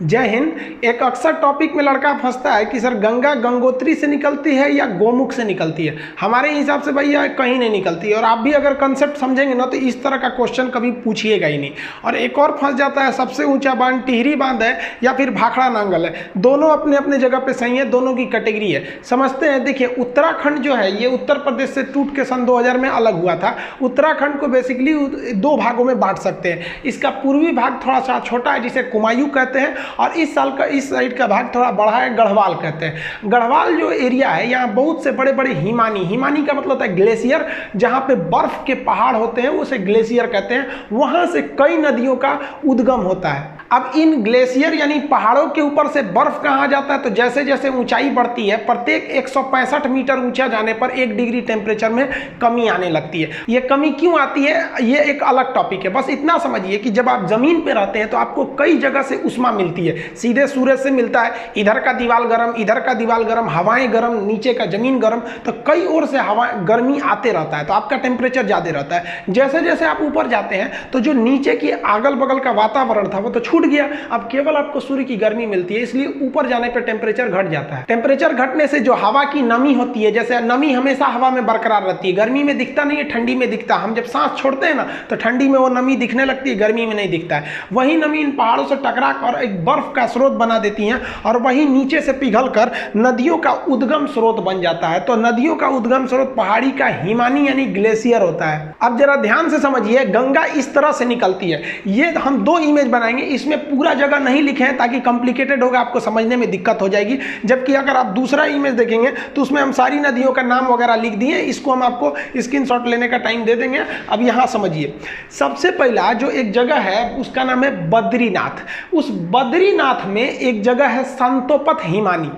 जय हिंद। एक अक्सर टॉपिक में लड़का फंसता है कि सर गंगा गंगोत्री से निकलती है या गोमुख से निकलती है। हमारे हिसाब से भैया कहीं नहीं निकलती है, और आप भी अगर कंसेप्ट समझेंगे ना तो इस तरह का क्वेश्चन कभी पूछिएगा ही नहीं। और एक और फंस जाता है, सबसे ऊंचा बांध टिहरी बांध है या फिर भाखड़ा नांगल है। दोनों अपने अपने जगह पे सही है, दोनों की कैटेगरी है। समझते हैं। देखिए, उत्तराखंड जो है ये उत्तर प्रदेश से टूट के सन 2000 में अलग हुआ था। उत्तराखंड को बेसिकली दो भागों में बांट सकते हैं। इसका पूर्वी भाग थोड़ा सा छोटा है जिसे कुमायूं कहते हैं, और इस साइड का भाग थोड़ा बड़ा है, गढ़वाल कहते हैं। गढ़वाल जो एरिया है यहाँ बहुत से बड़े बड़े हिमानी का मतलब होता है ग्लेशियर, जहाँ पे बर्फ के पहाड़ होते हैं उसे ग्लेशियर कहते हैं। वहाँ से कई नदियों का उद्गम होता है। अब इन ग्लेशियर यानी पहाड़ों के ऊपर से बर्फ कहाँ जाता है, तो जैसे जैसे ऊंचाई बढ़ती है प्रत्येक 165 मीटर ऊंचा जाने पर 1 डिग्री टेम्परेचर में कमी आने लगती है। ये कमी क्यों आती है ये एक अलग टॉपिक है। बस इतना समझिए कि जब आप जमीन पे रहते हैं तो आपको कई जगह से उष्मा मिलती है। सीधे सूरज से मिलता है, इधर का दीवाल गर्म, इधर का दीवाल गर्म, हवाएं गर्म, नीचे का जमीन गर्म, तो कई ओर से हवा गर्मी आते रहता है, तो आपका टेम्परेचर ज़्यादा रहता है। जैसे जैसे आप ऊपर जाते हैं तो जो नीचे की अगल बगल का वातावरण था वो तो छूट गया, अब केवल आपको सूर्य की गर्मी मिलती है, इसलिए ऊपर जाने पर टेम्परेचर घट जाता है। टेम्परेचर घटने से जो हवा की नमी होती है, जैसे नमी हमेशा हवा में बरकरार रहती है, गर्मी में दिखता नहीं है, ठंडी में दिखता। हम जब सांस छोड़ते हैं ना तो ठंडी में वो नमी दिखने लगती है, गर्मी में नहीं दिखता है। वही नमी इन पहाड़ों से टकरा और एक बर्फ का स्रोत बना देती हैं, और वही नीचे से पिघलकर नदियों का उद्गम स्रोत बन जाता है। तो नदियों का उद्गम स्रोत पहाड़ी का हिमानी यानी ग्लेशियर होता है। अब जरा ध्यान से समझिए, गंगा इस तरह से निकलती है। ये हम 2 इमेज बनाएंगे, इसमें पूरा जगह नहीं लिखे हैं ताकि कॉम्प्लिकेटेड होगा, आपको समझने में दिक्कत हो जाएगी। जबकि अगर आप दूसरा इमेज देखेंगे तो उसमें हम सारी नदियों का नाम वगैरह लिख दिए, इसको हम आपको स्क्रीनशॉट लेने का टाइम दे देंगे। अब यहाँ समझिए, सबसे पहला जो एक जगह है उसका नाम है बद्रीनाथ। उस बद्रीनाथ में एक जगह है संतोपत हिमानी।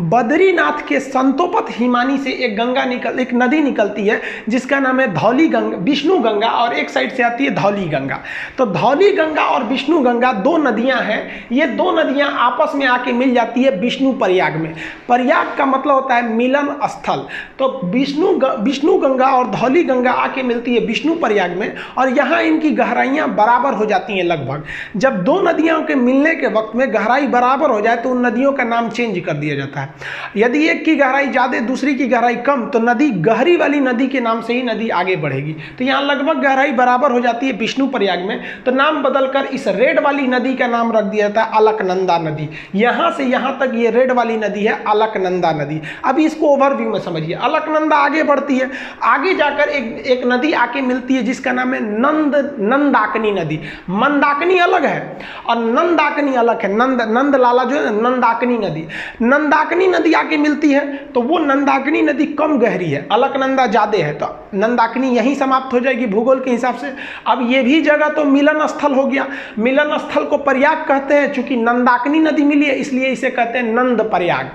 बद्रीनाथ के संतोपत हिमानी से एक नदी निकलती है जिसका नाम है धौली गंगा, विष्णु गंगा, और एक साइड से आती है धौली गंगा। तो धौली गंगा और विष्णु गंगा 2 नदियां हैं। ये 2 नदियां आपस में आके मिल जाती है विष्णु प्रयाग में। प्रयाग का मतलब होता है मिलन स्थल। तो विष्णु गंगा और धौली गंगा आके मिलती है विष्णु प्रयाग में, और यहाँ इनकी गहराइयाँ बराबर हो जाती हैं लगभग। जब 2 नदियों के मिलने के वक्त में गहराई बराबर हो जाए तो उन नदियों का नाम चेंज कर दिया जाता है। यदि एक की गहराई ज़्यादा दूसरी की गहराई कम तो नदी गहरी वाली नदी के नाम से ही नदी आगे बढ़ेगी। तो यहाँ लगभग गहराई बराबर हो जाती है विष्णु प्रयाग में, तो नाम बदलकर इस रेड वाली नदी का नाम रख दिया जाता है अलकनंदा नदी। यहाँ से यहाँ तक ये रेड वाली नदी है अलकनंदा नदी। अब इसको ओवरव्यू में समझिए। अलकनंदा आगे बढ़ती है, आगे जाकर एक नदी आके मिलती है जिसका नाम है नंदाकिनी नदी। मंदाकिनी अलग है और नंदाकिनी अलग है। नंद लाला जो है नंदाकिनी नदी आके मिलती है, तो वो नंदाकिनी नदी कम गहरी है, अलकनंदा ज्यादा है, तो नंदाकिनी यहीं समाप्त हो जाएगी भूगोल के हिसाब से। अब ये भी जगह तो मिलन स्थल हो गया। मिलन स्थल को प्रयाग कहते हैं, चूंकि नंदाकिनी नदी मिली है इसलिए इसे कहते हैं नंद प्रयाग।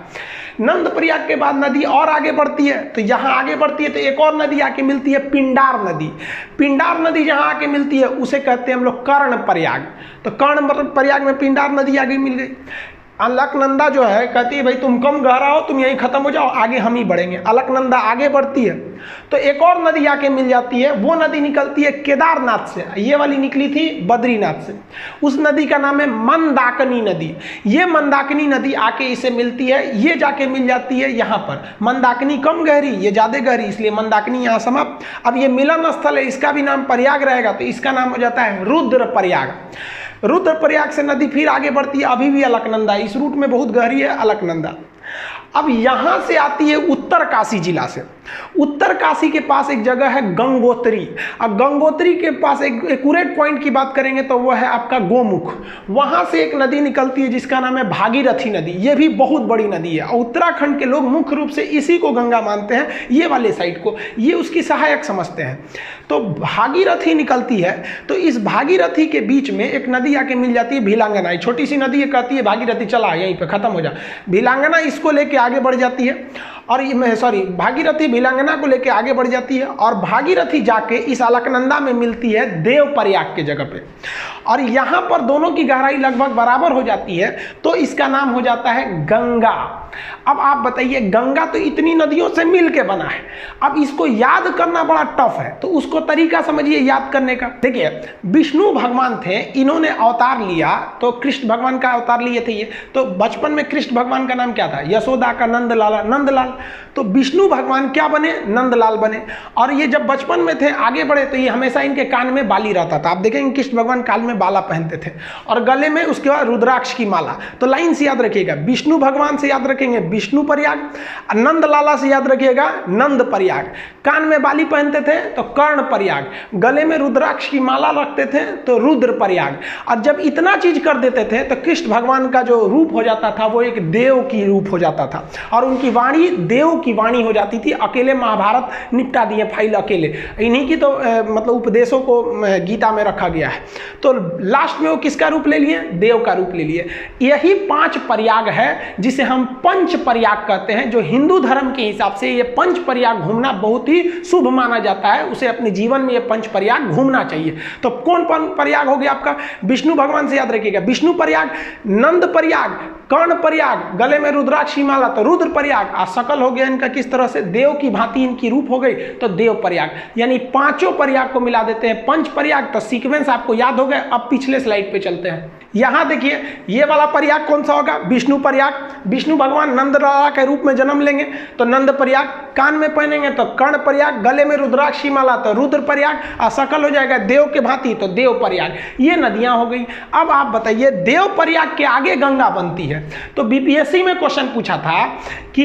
नंद प्रयाग के बाद नदी और आगे बढ़ती है, तो यहाँ आगे बढ़ती है तो एक और नदी आके मिलती है पिंडार नदी। पिंडार नदी जहाँ आके मिलती है उसे कहते हैं हम लोग कर्ण प्रयाग। तो कर्ण प्रयाग में पिंडार नदी आगे मिल गई। अलकनंदा जो है कहती है भाई तुम कम गहरा हो, तुम यहीं खत्म हो जाओ, आगे हम ही बढ़ेंगे। अलकनंदा आगे बढ़ती है तो एक और नदी आके मिल जाती है, वो नदी निकलती है केदारनाथ से। ये वाली निकली थी बद्रीनाथ से। उस नदी का नाम है मंदाकिनी नदी। ये मंदाकिनी नदी आके इसे मिलती है, ये जाके मिल जाती है यहाँ पर। मंदाकिनी कम गहरी, ये ज्यादा गहरी, इसलिए मंदाकिनी यहाँ समाप्त। अब ये मिलन स्थल है, इसका भी नाम प्रयाग रहेगा, तो इसका नाम हो जाता है रुद्र प्रयाग। रुद्र प्रयाग से नदी फिर आगे बढ़ती है, अभी भी अलकनंदा, इस रूट में बहुत गहरी है अलकनंदा। अब यहाँ से आती है उत्तर काशी जिला से। उत्तर काशी के पास एक जगह है गंगोत्री। अब गंगोत्री के पास एक एक्यूरेट पॉइंट की बात करेंगे तो वो है आपका गोमुख। वहाँ से एक नदी निकलती है जिसका नाम है भागीरथी नदी। ये भी बहुत बड़ी नदी है और उत्तराखंड के लोग मुख्य रूप से इसी को गंगा मानते हैं, ये वाले साइड को, ये उसकी सहायक समझते हैं। तो भागीरथी निकलती है, तो इस भागीरथी के बीच में एक नदी आके मिल जाती है भिलांगना। छोटी सी नदी कहती है भागीरथी चला यहीं पे खत्म हो जा। भिलांगना इस को लेके आगे बढ़ जाती है और भागीरथी भिलांगना को लेके आगे बढ़ जाती है और भागीरथी जाके इस अलकनंदा में मिलती है देव प्रयाग के जगह पे, और यहाँ पर दोनों की गहराई लगभग बराबर हो जाती है, तो इसका नाम हो जाता है गंगा। अब आप बताइए, गंगा तो इतनी नदियों से मिल के बना है, अब इसको याद करना बड़ा टफ है, तो उसको तरीका समझिए याद करने का। देखिए, विष्णु भगवान थे, इन्होंने अवतार लिया, तो कृष्ण भगवान का अवतार लिए थे ये, तो बचपन में कृष्ण भगवान का नाम क्या था? यशोदा का नंदलाला, नंदलाल। तो विष्णु भगवान क्या बने? नंदलाल बने। और ये जब बचपन में थे, आगे बढ़े, तो ये हमेशा इनके कान में बाली रहता था। आप देखेंगे कृष्ण भगवान काल में बाला पहनते थे और गले में उसके बाद रुद्राक्ष की माला। तो लाइन से याद रखिएगा, विष्णु भगवान से याद रखेंगे विष्णु प्रयाग, नंदलाला से याद रखिएगा नंद प्रयाग, कान में बाली पहनते थे तो कर्ण प्रयाग, गले में रुद्राक्ष की माला रखते थे तो रुद्र प्रयाग। और जब इतना चीज कर देते थे तो कृष्ण भगवान का जो रूप हो जाता था वो एक देव की रूप हो जाता था और उनकी वाणी देव की वाणी हो जाती थी। अकेले महाभारत निपटा दिए फाइल अकेले, इन्हीं की तो मतलब उपदेशों को गीता में रखा गया है। तो लास्ट में वो किसका रूप ले लिए? देव का रूप ले लिए। यही 5 प्रयाग है जिसे हम पंच प्रयाग कहते हैं, जो हिंदू धर्म के हिसाब से ये पंच प्रयाग घूमना बहुत ही शुभ माना जाता है। उसे अपने जीवन में ये पंच प्रयाग घूमना चाहिए। तो कौन प्रयाग हो गया आपका? विष्णु भगवान से याद रखिएगा विष्णु प्रयाग, नंद प्रयाग, कर्ण प्रयाग, गले में रुद्राक्ष की माला तो रुद्र प्रयाग, और सकल हो गया इनका किस तरह से देव की भांति इनकी रूप हो गई तो देव प्रयाग। यानी 5 प्रयाग को मिला देते हैं पंच प्रयाग। तो सीक्वेंस आपको याद हो गया। अब पिछले स्लाइड पे चलते हैं। यहां देखिए, ये वाला प्रयाग कौन सा होगा? विष्णु प्रयाग। विष्णु भगवान नंदलाला के रूप में जन्म लेंगे तो नंद प्रयाग, कान में पहनेंगे तो कर्ण प्रयाग, गले में रुद्राक्ष की माला तो रुद्र प्रयाग, और सकल हो जाएगा देव के भांति तो देव प्रयाग। ये नदियां हो गई। अब आप बताइए, देव प्रयाग के आगे गंगा बनती है। तो बीपीएससी में क्वेश्चन पूछा था कि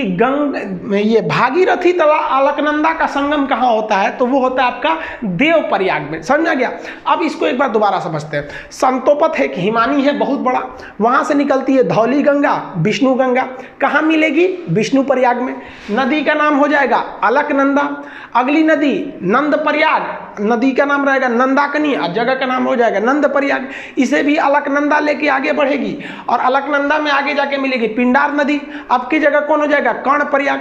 ये भागीरथी तथा अलकनंदा का संगम कहां होता है? तो वो होता है आपका देव प्रयाग में। समझ आ गया? अब इसको एक बार दोबारा समझते हैं। संतोपत है, हिमानी है बहुत बड़ा, वहां से निकलती है धौली गंगा, विष्णु गंगा। कहां मिलेगी? विष्णु प्रयाग में। नदी का नाम हो जाएगा अलकनंदा। अगली नदी नंद प्रयाग, नदी का नाम रहेगा नंदाकनी और जगह का नाम हो जाएगा नंद प्रयाग। इसे भी अलकनंदा लेके आगे बढ़ेगी और अलकनंदा में आगे जाके मिलेगी पिंडार नदी। अब की जगह कौन हो जाएगा? कर्ण प्रयाग।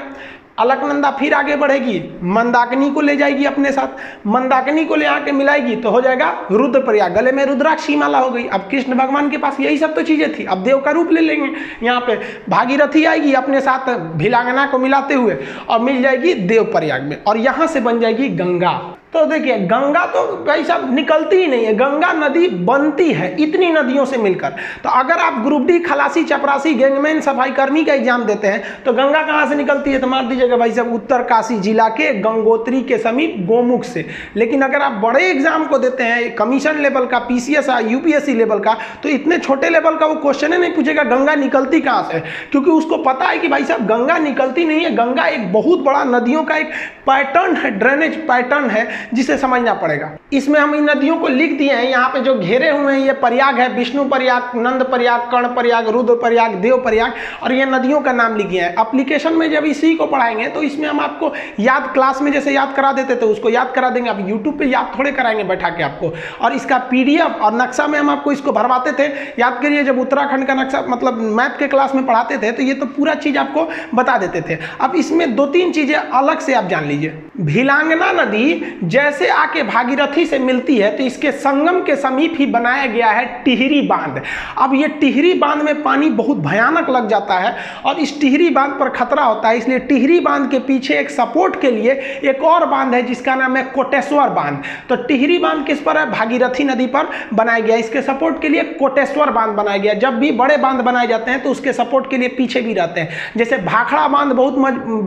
अलकनंदा फिर आगे बढ़ेगी, मंदाकिनी को ले जाएगी अपने साथ, मंदाकिनी को ले आके मिलाएगी तो हो जाएगा रुद्र प्रयाग। गले में रुद्राक्ष की माला हो गई। अब कृष्ण भगवान के पास यही सब तो चीजें थी, अब देव का रूप ले लेंगे। यहाँ पे भागीरथी आएगी अपने साथ भिलांगना को मिलाते हुए और मिल जाएगी देव प्रयाग में, और यहाँ से बन जाएगी गंगा। तो देखिए, गंगा तो भाई साहब निकलती ही नहीं है, गंगा नदी बनती है इतनी नदियों से मिलकर। तो अगर आप ग्रुप डी खलासी, चपरासी, गैंगमैन, सफाई कर्मी का एग्जाम देते हैं तो गंगा कहाँ से निकलती है? तो मार दीजिएगा भाई साहब उत्तरकाशी जिला के गंगोत्री के समीप गोमुख से। लेकिन अगर आप बड़े एग्जाम को देते हैं, कमीशन लेवल का, पीसीएस, यूपीएससी लेवल का, तो इतने छोटे लेवल का वो क्वेश्चन ही नहीं पूछेगा गंगा निकलती कहाँ से, क्योंकि उसको पता है कि भाई साहब गंगा निकलती नहीं है। गंगा एक बहुत बड़ा नदियों का एक पैटर्न है, ड्रेनेज पैटर्न है, जिसे समझना पड़ेगा। इसमें हम इन नदियों को लिख दिए हैं, यहाँ पे जो घेरे हुए हैं ये प्रयाग है, विष्णु प्रयाग, नंद प्रयाग, कर्ण प्रयाग, रुद्र प्रयाग, देव प्रयाग, और ये नदियों का नाम लिख दिए हैं। एप्लीकेशन में जब इसी को पढ़ाएंगे तो इसमें हम आपको याद, क्लास में जैसे याद करा देते थे उसको याद करा देंगे। अब यूट्यूब पे याद थोड़े कराएंगे बैठा के आपको, और इसका पीडीएफ और नक्शा में हम आपको इसको भरवाते थे। याद करिए, जब उत्तराखंड का नक्शा मतलब मैप के क्लास में पढ़ाते थे तो ये तो पूरा चीज आपको बता देते थे। अब इसमें 2-3 चीजें अलग से आप जान लीजिए। भिलांगना नदी जैसे आके भागीरथी से मिलती है तो इसके संगम के समीप ही बनाया गया है टिहरी बांध। अब ये टिहरी बांध में पानी बहुत भयानक लग जाता है और इस टिहरी बांध पर खतरा होता है, इसलिए टिहरी बांध के पीछे एक सपोर्ट के लिए एक और बांध है जिसका नाम है कोटेश्वर बांध। तो टिहरी बांध किस पर है? भागीरथी नदी पर बनाया गया। इसके सपोर्ट के लिए कोटेश्वर बांध बनाया गया। जब भी बड़े बांध बनाए जाते हैं तो उसके सपोर्ट के लिए पीछे भी रहते हैं। जैसे भाखड़ा बांध बहुत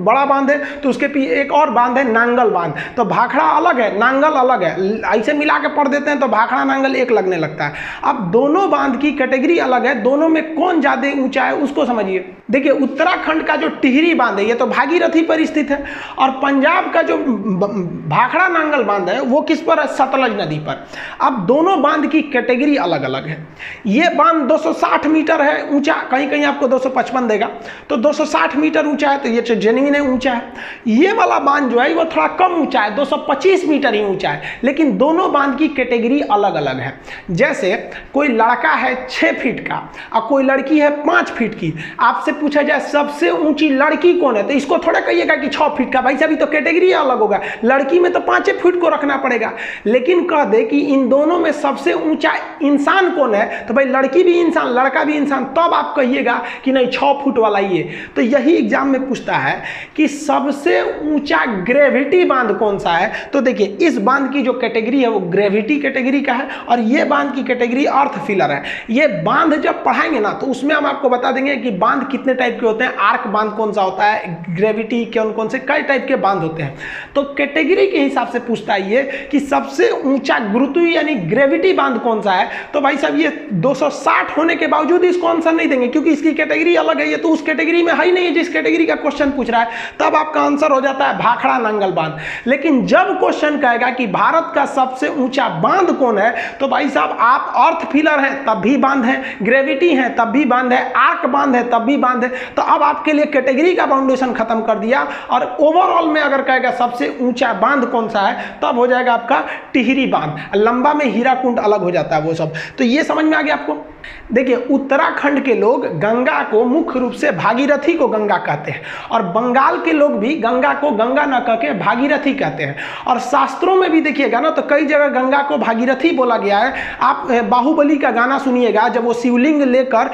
बड़ा बांध है तो उसके पीछे एक और बांध है नांगल बांध। तो भाखड़ा अलग है, नांगल अलग है, ऐसे मिला के पढ़ देते हैं तो भाखड़ा नांगल एक लगने लगता है। अब दोनों बांध की कैटेगरी अलग है, दोनों में कौन ज्यादा ऊंचा है उसको समझिए। देखिए, उत्तराखंड का जो टिहरी बांध है ये तो भागीरथी पर स्थित है, और पंजाब का जो भाखड़ा नांगल बांध है वो किस पर है? सतलज नदी पर। अब दोनों बांध की कैटेगरी अलग अलग है। ये बांध 260 मीटर है ऊंचा, कहीं कहीं आपको 255 देगा, तो 260 मीटर ऊंचा है, तो ये जेन्युइन है, ऊंचा है। ये वाला बांध जो है वो थोड़ा कम ऊंचा है, 225 20 मीटर ही ऊंचा है, लेकिन दोनों बांध की कैटेगरी अलग अलग है। जैसे कोई लड़का है 6 फीट का और कोई लड़की है 5 फीट की, आपसे पूछा जाए सबसे ऊंची लड़की कौन है, तो इसको थोड़ा कहिएगा कि 6 फीट का, भाई साहब तो कैटेगरी अलग होगा, लड़की में तो 5 फीट को रखना पड़ेगा। लेकिन कह दे कि इन दोनों में सबसे ऊंचा इंसान कौन है, तो भाई लड़की भी इंसान लड़का भी इंसान, तब आप कहिएगा कि नहीं 6 फुट वाला ही है। तो यही एग्जाम में पूछता है कि सबसे ऊंचा ग्रेविटी बांध कौन सा है, तो देखिए इस बांध की जो कैटेगरी है वो ग्रेविटी कैटेगरी का है और ये बांध की कैटेगरी अर्थ फिलर है। ये बांध जब पढ़ाएंगे ना तो उसमें हम आपको बता देंगे कि बांध कितने टाइप के होते हैं, आर्क बांध कौन सा होता है, ग्रेविटी कौन कौन से कई टाइप के बांध होते हैं। तो कैटेगरी के हिसाब से पूछता है ये कि सबसे ऊंचा गुरुत्व यानी ग्रेविटी बांध कौन सा है, तो भाई साहब ये 260 होने के बावजूद इसको आंसर नहीं देंगे क्योंकि इसकी कैटेगरी अलग है, ये तो उस कैटेगरी में है ही नहीं है जिस कैटेगरी का क्वेश्चन पूछ रहा है। तब आपका आंसर हो जाता है भाखड़ा नांगल बांध। लेकिन जब क्वेश्चन कहेगा कि भारत का सबसे ऊंचा बांध कौन है, तो भाई साहब आप अर्थ फिलर हैं तब भी बांध है, ग्रेविटी है तब भी बांध है, आर्क बांध है तब भी बांध है। तो अब आपके लिए कैटेगरी का बाउंडेशन खत्म कर दिया और ओवरऑल में अगर कहेगा सबसे ऊंचा बांध कौन सा है तब हो जाएगा आपका टिहरी बांध, लंबा में हीराकुंड अलग हो जाता है वो सब। तो ये समझ में आ गया आपको। देखिए उत्तराखंड के लोग गंगा को मुख्य रूप से भागीरथी को गंगा कहते हैं और बंगाल के लोग भी गंगा को गंगा न कह के भागीरथी कहते हैं। और शास्त्रों में भी देखिएगा ना तो कई जगह गंगा को भागीरथी बोला गया है। आप बाहुबली का गाना सुनिएगा, जब वो शिवलिंग लेकर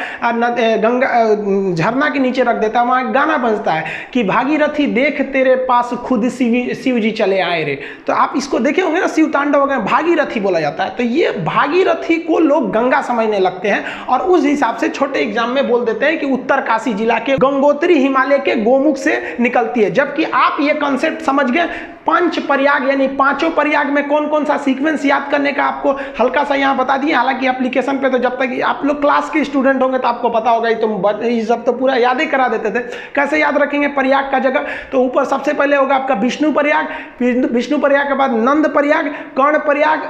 गंगा झरना के नीचे रख देता है, वहाँ गाना बजता है कि भागीरथी देख तेरे पास खुद शिव जी चले आए रे। तो आप इसको देखे होंगे ना, शिव तांडव वगैरह भागीरथी बोला जाता है। तो ये भागीरथी को लोग गंगा समझने लगते हैं और उस हिसाब से छोटे एग्जाम में बोल देते हैं कि उत्तरकाशी जिला के गंगोत्री हिमालय के गोमुख से निकलती है। जबकि आप ये कॉन्सेप्ट समझ गए, पंच प्रयाग यानी पांचों प्रयाग में कौन कौन सा सीक्वेंस याद करने का आपको हल्का सा यहाँ बता दिए। हालांकि एप्लीकेशन पे तो जब तक आप लोग क्लास के स्टूडेंट होंगे तो आपको पता होगा, ये सब तो पूरा याद ही करा देते थे। कैसे याद रखेंगे प्रयाग का जगह, तो ऊपर सबसे पहले होगा आपका विष्णु प्रयाग, विष्णु प्रयाग के बाद नंद प्रयाग, कर्ण प्रयाग,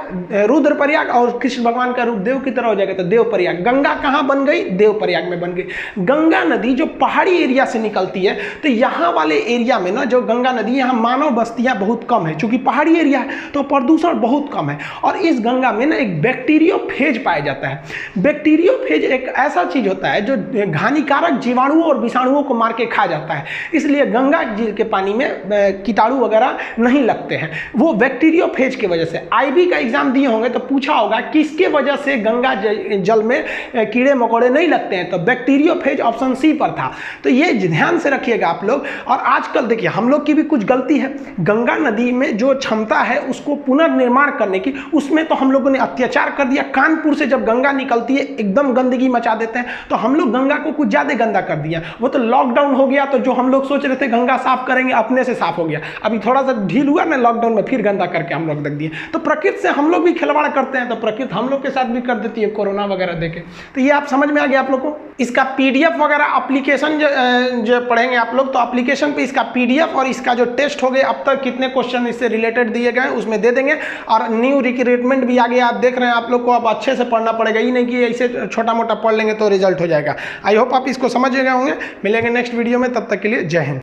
रुद्र प्रयाग और कृष्ण भगवान का रूप देव की तरह हो जाएगा तो देव प्रयाग। गंगा कहाँ बन गई, देव प्रयाग में बन गई। गंगा नदी जो पहाड़ी एरिया से निकलती है, तो यहाँ वाले एरिया में ना जो गंगा नदी, यहाँ मानव बस्तियां बहुत कम है, चूंकि पहाड़ी एरिया है तो प्रदूषण बहुत कम है। और इस गंगा में ना एक बैक्टीरियोफेज पाया जाता है। बैक्टीरियोफेज एक ऐसा चीज होता है जो हानिकारक जीवाणुओं और विषाणुओं को मार के खा जाता है, इसलिए गंगा जी के पानी में कीटाणु वगैरह नहीं लगते हैं, वो बैक्टीरियोफेज की वजह से। आईबी का एग्जाम दिए होंगे तो पूछा होगा किसके वजह से गंगा जल में कीड़े मकोड़े नहीं लगते हैं, तो बैक्टीरियोफेज ऑप्शन सी पर था। तो ये ध्यान से रखिएगा आप लोग। और आजकल देखिए हम लोग की भी कुछ गलती है, गंगा नदी में जो क्षमता है उसको पुनर्निर्माण करने की, उसमें तो हम लोगों ने अत्याचार कर दिया। कानपुर से जब गंगा निकलती है एकदम गंदगी मचा देते हैं, तो हम लोग गंगा को कुछ ज्यादा गंदा कर दिया। वो तो लॉकडाउन हो गया तो जो हम लोग सोच रहे थे गंगा साफ करेंगे अपने से साफ हो गया, अभी थोड़ा सा ढील हुआ ना लॉकडाउन में, फिर गंदा करके हम लोग रख दिए। तो प्रकृति से हम लोग भी खिलवाड़ करते हैं तो प्रकृति हम लोग के साथ भी कर देती है, कोरोना वगैरह देके। तो ये आप समझ में आ गया आप लोग को। इसका पीडीएफ वगैरह एप्लीकेशन जो पढ़ेंगे आप लोग, तो एप्लीकेशन पे इसका पीडीएफ और इसका जो टेस्ट हो गए अब तक कितने क्वेश्चन इससे रिलेटेड दिए गए उसमें दे देंगे। और न्यू रिक्रूटमेंट भी आ गया, आप देख रहे हैं, आप लोग को अब अच्छे से पढ़ना पड़ेगा, ये नहीं कि ऐसे छोटा मोटा पढ़ लेंगे तो रिजल्ट हो जाएगा। आई होप आप इसको समझ गए होंगे। मिलेंगे नेक्स्ट वीडियो में, तब तक के लिए जय हिंद।